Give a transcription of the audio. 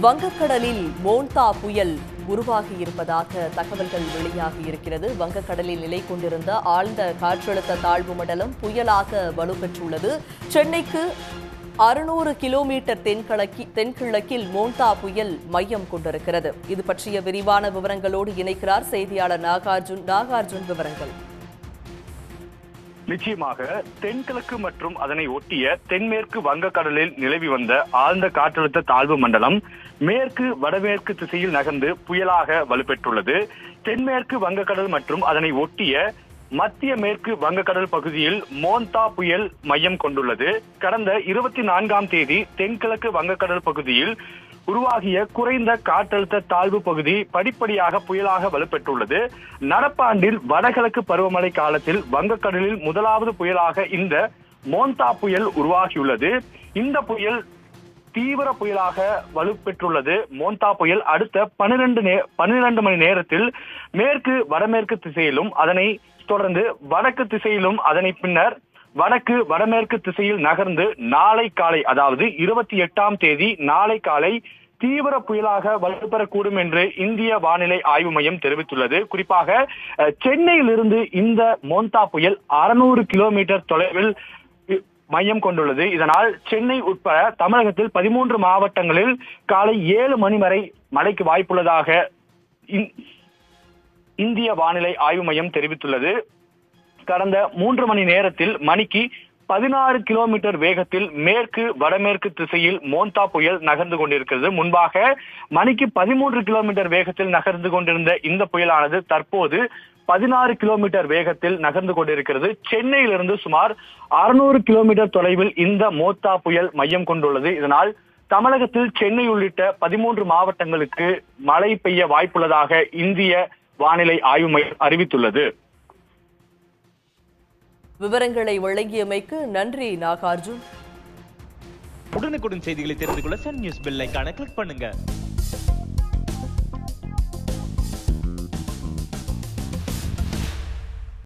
வங்கக்கடலில் மோன்தா புயல் உருவாகியிருப்பதாக தகவல்கள் வெளியாகி இருக்கிறது. வங்கக்கடலில் நிலை கொண்டிருந்த ஆழ்ந்த காற்றழுத்த தாழ்வு மண்டலம் புயலாக வலுப்பெற்றுள்ளது. சென்னைக்கு 600 கிலோமீட்டர் தென்கிழக்கில் மோன்தா புயல் மையம் கொண்டிருக்கிறது. இது பற்றிய விரிவான விவரங்களோடு இணைக்கிறார் செய்தியாளர் நாகார்ஜுன். விவரங்கள். நிச்சயமாக தென்கிழக்கு மற்றும் அதனை ஒட்டிய தென்மேற்கு வங்கக்கடலில் நிலவி வந்த ஆழ்ந்த காற்றழுத்த தாழ்வு மண்டலம் மேற்கு வடமேற்கு திசையில் நகர்ந்து புயலாக வலுப்பெற்றுள்ளது. தென்மேற்கு வங்கக்கடல் மற்றும் அதனை ஒட்டிய மத்திய மேற்கு வங்கக்கடல் பகுதியில் மோன்தா புயல் மையம் கொண்டுள்ளது. கடந்த 24ஆம் தேதி தென்கிழக்கு வங்கக்கடல் பகுதியில் உருவாகிய குறைந்த காற்றழுத்த தாழ்வு பகுதி படிப்படியாக புயலாக வலுப்பெற்றுள்ளது. நடப்பாண்டில் வடகிழக்கு பருவமழை காலத்தில் வங்கக்கடலில் முதலாவது புயலாக இந்த மோன்தா புயல் உருவாகியுள்ளது. இந்த புயல் தீவிர புயலாக வலுப்பெற்றுள்ளது. மோன்தா புயல் அடுத்த 12 மணி நேரத்தில் மேற்கு வடமேற்கு திசையிலும் அதனை தொடர்ந்து வடக்கு திசையிலும் அதனை பின்னர் வடக்கு வடமேற்கு திசையில் நகர்ந்து நாளை காலை, அதாவது 28ஆம் தேதி நாளை காலை தீவிர புயலாக வலுப்பெறக்கூடும் என்று இந்திய வானிலை ஆய்வு மையம் தெரிவித்துள்ளது. குறிப்பாக சென்னையிலிருந்து இந்த மோன்தா புயல் 600 கிலோமீட்டர் தொலைவில் மையம் கொண்டுள்ளது. இதனால் சென்னை உட்பட தமிழகத்தில் 13 மாவட்டங்களில் காலை 7 மணி வரை மழைக்கு வாய்ப்புள்ளதாக இந்திய வானிலை ஆய்வு மையம் தெரிவித்துள்ளது. கடந்த 3 மணி நேரத்தில் மணிக்கு 16 கிலோமீட்டர் வேகத்தில் மேற்கு வடமேற்கு திசையில் மோன்தா புயல் நகர்ந்து கொண்டிருக்கிறது. முன்பாக மணிக்கு 13 கிலோமீட்டர் வேகத்தில் நகர்ந்து கொண்டிருந்த இந்த புயலானது தற்போது 16 கிலோமீட்டர் வேகத்தில் நகர்ந்து கொண்டிருக்கிறது. சென்னையிலிருந்து சுமார் 600 கிலோமீட்டர் தொலைவில் இந்த மோன்தா புயல் மையம் கொண்டுள்ளது. இதனால் தமிழகத்தில் சென்னை உள்ளிட்ட 13 மாவட்டங்களுக்கு மழை பெய்ய வாய்ப்புள்ளதாக இந்திய வானிலை ஆய்வு மையம் அறிவித்துள்ளது. விவரங்களை வழங்கியமைக்கு நன்றி நாகார்ஜுன். உடனுக்குடன் செய்திகளை தெரிந்து கொள்ள சன் நியூஸ் பெல் ஐகானை கிளிக் பண்ணுங்க.